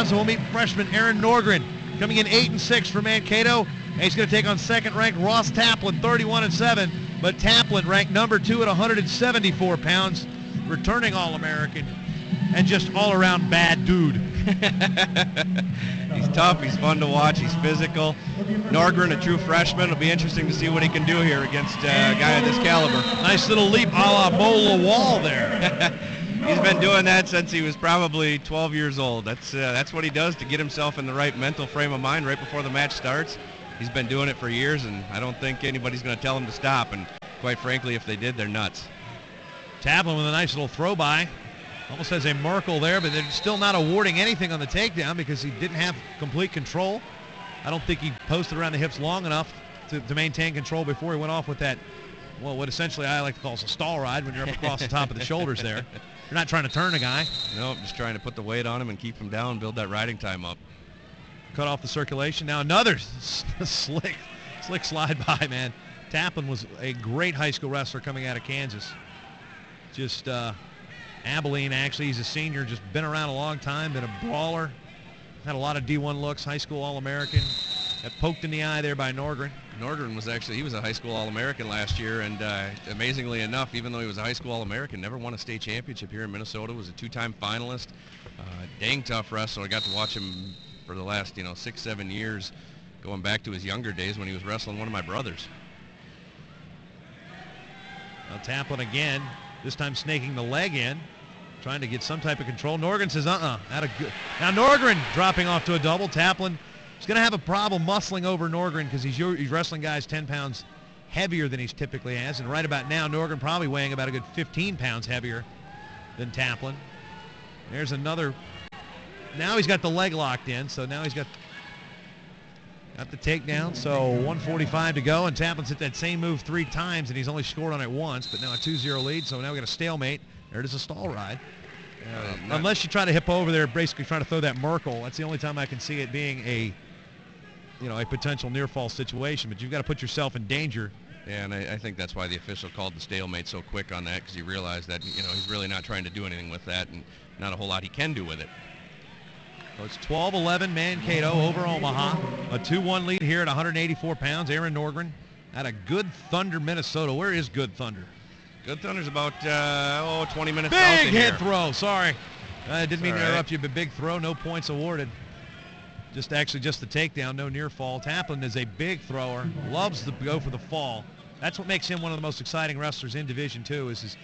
So we'll meet freshman Aaron Norgren, coming in 8-6 for Mankato. And he's going to take on second-ranked Ross Taplin, 31-7. But Taplin ranked number 2 at 174 pounds, returning All-American, and just all-around bad dude. He's tough. He's fun to watch. He's physical. Norgren, a true freshman. It'll be interesting to see what he can do here against a guy of this caliber. Nice little leap a la Mola Wall there. He's been doing that since he was probably 12 years old. That's what he does to get himself in the right mental frame of mind right before the match starts. He's been doing it for years, and I don't think anybody's going to tell him to stop. And quite frankly, if they did, they're nuts. Taplin with a nice little throw by. Almost has a Merkel there, but they're still not awarding anything on the takedown because he didn't have complete control. I don't think he posted around the hips long enough to maintain control before he went off with that, well, what essentially I like to call a stall ride when you're up across the top of the shoulders there. You're not trying to turn a guy. No, just trying to put the weight on him and keep him down, build that riding time up. Cut off the circulation. Now another slick slide by, man. Taplin was a great high school wrestler coming out of Kansas. Just Abilene, actually. He's a senior, just been around a long time, been a brawler. Had a lot of D1 looks, high school All-American. Got poked in the eye there by Norgren. Norgren was he was a high school All-American last year, and amazingly enough, even though he was a high school All-American, never won a state championship here in Minnesota, was a two-time finalist. Dang tough wrestler. I got to watch him for the last, 6-7 years, going back to his younger days when he was wrestling one of my brothers. Now Taplin again, this time snaking the leg in, trying to get some type of control. Norgren says, Not a good. Now Norgren dropping off to a double. Taplin is going to have a problem muscling over Norgren because he's wrestling guys 10 pounds heavier than he typically has. And right about now, Norgren probably weighing about a good 15 pounds heavier than Taplin. There's another. Now he's got the leg locked in, so now he's got the takedown. So 1:45 to go, and Taplin's hit that same move 3 times, and he's only scored on it once, but now a 2-0 lead, so now we got a stalemate. There it is, a stall ride. Unless you try to hip over there, basically trying to throw that Merkel. That's the only time I can see it being a potential near-fall situation, but you've got to put yourself in danger. Yeah, and I think that's why the official called the stalemate so quick on that, because he realized that, he's really not trying to do anything with that, and not a whole lot he can do with it. So it's 12-11 Mankato over Omaha. A 2-1 lead here at 184 pounds. Aaron Norgren out of Good Thunder, Minnesota. Where is Good Thunder? Good Thunder's about 20 minutes south of Big here. head throw. Sorry. I didn't mean to interrupt right. you, but big throw, no points awarded. Just the takedown, no near fall. Taplin is a big thrower, loves to go for the fall. That's what makes him one of the most exciting wrestlers in Division II, is his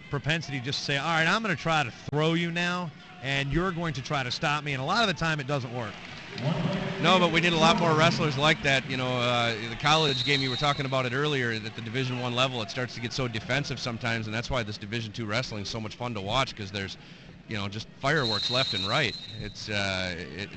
propensity just to say, all right, I'm going to try to throw you now, and you're going to try to stop me. And a lot of the time it doesn't work. No, but we need a lot more wrestlers like that. The college game, you were talking about it earlier, at the Division I level, it starts to get so defensive sometimes, and that's why this Division II wrestling is so much fun to watch, because there's, just fireworks left and right. It's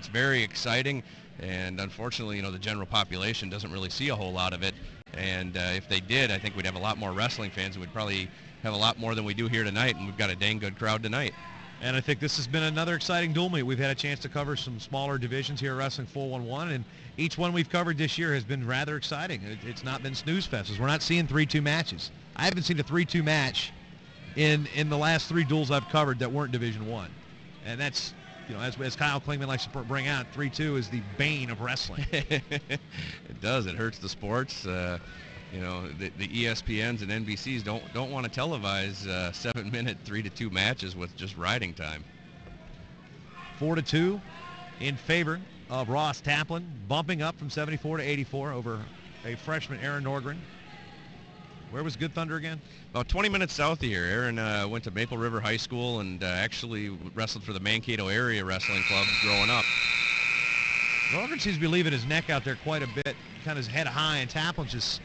very exciting, and unfortunately, the general population doesn't really see a whole lot of it. And if they did, I think we'd have a lot more wrestling fans, and we'd probably have a lot more than we do here tonight, and we've got a dang good crowd tonight. And I think this has been another exciting dual meet. We've had a chance to cover some smaller divisions here at Wrestling 411, and each one we've covered this year has been rather exciting. It's not been snooze fests. We're not seeing 3-2 matches. I haven't seen a 3-2 match in the last 3 duels I've covered that weren't Division I. And that's, as Kyle Klingman likes to bring out, 3-2 is the bane of wrestling. It does. It hurts the sports. The ESPNs and NBCs don't want to televise 7-minute 3-2 matches with just riding time. 4-2 in favor of Ross Taplin, bumping up from 74 to 84 over a freshman Aaron Norgren. Where was Good Thunder again? About 20 minutes south of here. Aaron went to Maple River High School and actually wrestled for the Mankato Area Wrestling Club growing up. Norgren seems to be leaving his neck out there quite a bit, kind of his head high, and Taplin's just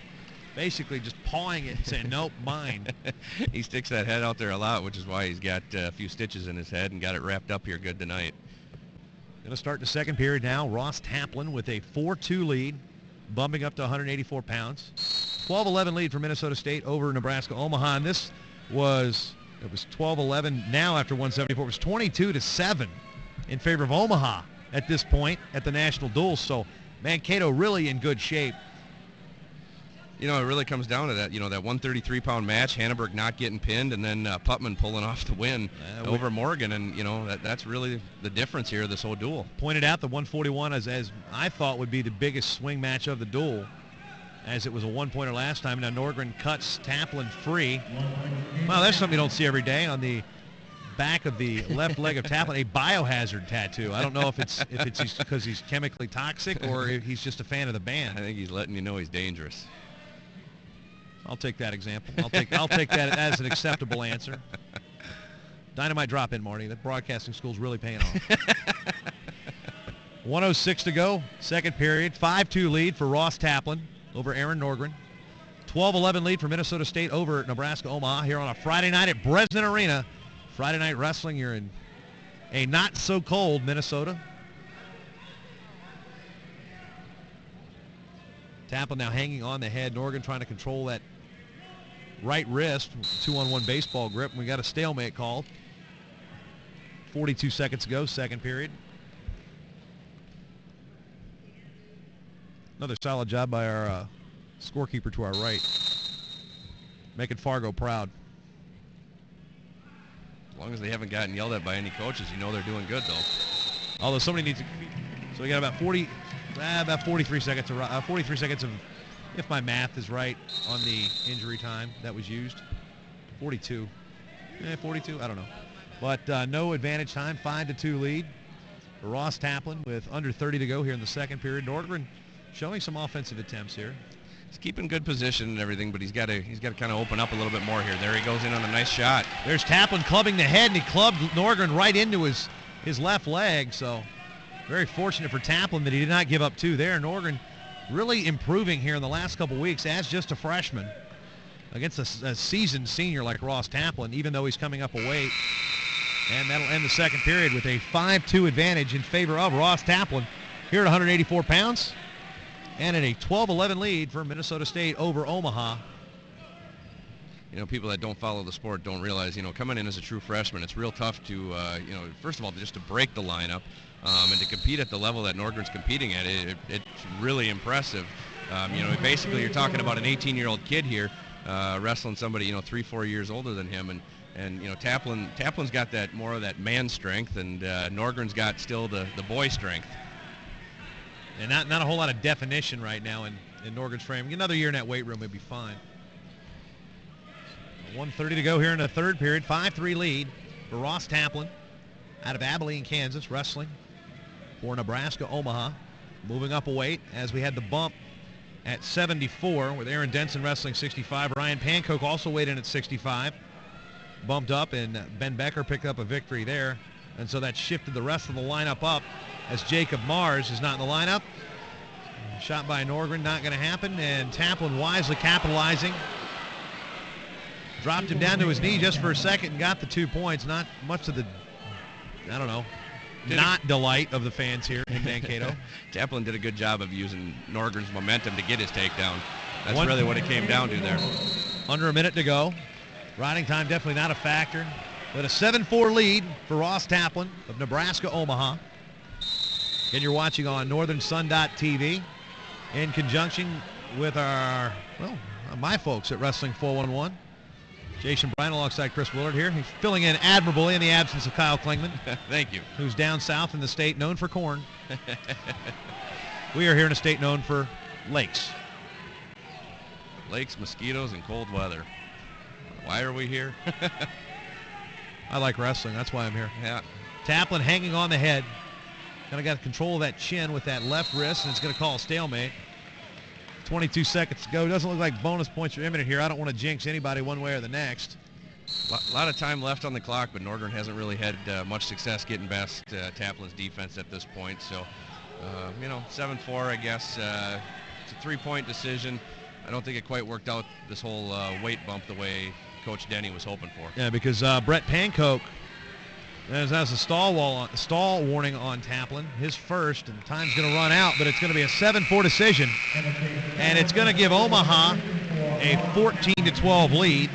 basically just pawing it and saying, nope, mine. He sticks that head out there a lot, which is why he's got a few stitches in his head and got it wrapped up here good tonight. Going to start the second period now. Ross Taplin with a 4-2 lead, bumping up to 184 pounds. 12-11 lead for Minnesota State over Nebraska-Omaha. And it was 12-11 now after 174. It was 22-7 in favor of Omaha at this point at the national duels. So Mankato really in good shape. You know, it really comes down to that, you know, that 133-pound match, Hanneberg not getting pinned, and then Putman pulling off the win over Morgan. And, you know, that's really the difference here, this whole duel. Pointed out the 141 as I thought would be the biggest swing match of the duel, as it was a one-pointer last time. Now Norgren cuts Taplin free. Well, that's something you don't see every day. On the back of the left leg of Taplin, a biohazard tattoo. I don't know if it's because he's chemically toxic or if he's just a fan of the band. I think he's letting you know he's dangerous. I'll take that example. I'll take that as an acceptable answer. Dynamite drop in, Marty. The broadcasting school's really paying off. 1:06 to go, second period. 5-2 lead for Ross Taplin over Aaron Norgren. 12-11 lead for Minnesota State over Nebraska-Omaha here on a Friday night at Breslin Arena. Friday night wrestling. You're in a not-so-cold Minnesota. Taplin now hanging on the head. Norgren trying to control that right wrist. 2-on-1 baseball grip. And we got a stalemate called. 42 seconds to go, second period. Another solid job by our scorekeeper to our right. Making Fargo proud. As long as they haven't gotten yelled at by any coaches, you know they're doing good, though. Although somebody needs to... So we got about 43 seconds of 43 seconds of, if my math is right, on the injury time that was used. 42. 42? I don't know. But no advantage time. 5-2 lead for Ross Taplin with under 30 to go here in the second period. Norgren showing some offensive attempts here. He's keeping good position and everything, but he's got to kind of open up a little bit more here. There he goes in on a nice shot. There's Taplin clubbing the head, and he clubbed Norgren right into his left leg. So very fortunate for Taplin that he did not give up two there. Norgren really improving here in the last couple weeks as just a freshman against a seasoned senior like Ross Taplin, even though he's coming up a weight. And that'll end the second period with a 5-2 advantage in favor of Ross Taplin here at 184 pounds. And in a 12-11 lead for Minnesota State over Omaha. You know, people that don't follow the sport don't realize, you know, coming in as a true freshman, it's real tough to, you know, first of all, just to break the lineup and to compete at the level that Norgren's competing at. It's really impressive. You know, basically you're talking about an 18-year-old kid here wrestling somebody, you know, 3-4 years older than him. And you know, Taplin's got that more of that man strength, and Norgren's got still the boy strength. And not a whole lot of definition right now in Norgren's frame. Another year in that weight room would be fine. 1:30 to go here in the third period. 5-3 lead for Ross Taplin out of Abilene, Kansas, wrestling for Nebraska-Omaha. Moving up a weight as we had the bump at 74 with Aaron Denson wrestling 65. Ryan Pancoke also weighed in at 65. Bumped up, and Ben Becker picked up a victory there. And so that shifted the rest of the lineup up as Jacob Mars is not in the lineup. Shot by Norgren, not going to happen, and Taplin wisely capitalizing. Dropped him down to his knee just for a second and got the 2 points. Not much to the, I don't know, delight of the fans here in Mankato. Taplin did a good job of using Norgren's momentum to get his takedown. That's really what it came down to there. Under a minute to go. Riding time definitely not a factor. But a 7-4 lead for Ross Taplin of Nebraska-Omaha. Again, you're watching on northernsun.tv in conjunction with our, well, my folks at Wrestling 411. Jason Bryan alongside Chris Willard here. He's filling in admirably in the absence of Kyle Klingman. Thank you. Who's down south in the state known for corn. We are here in a state known for lakes. Lakes, mosquitoes, and cold weather. Why are we here? I like wrestling. That's why I'm here. Yeah. Taplin hanging on the head. Kind of got control of that chin with that left wrist, and it's going to call a stalemate. 22 seconds to go. Doesn't look like bonus points are imminent here. I don't want to jinx anybody one way or the next. A lot of time left on the clock, but Norgren hasn't really had much success getting past Taplin's defense at this point. So, you know, 7-4, I guess. It's a 3-point decision. I don't think it quite worked out, this whole weight bump, the way Coach Denny was hoping for. Yeah, because Brett Pancoke has a stall warning on Taplin, his first, and time's going to run out, but it's going to be a 7-4 decision, and it's going to give Omaha a 14-12 lead.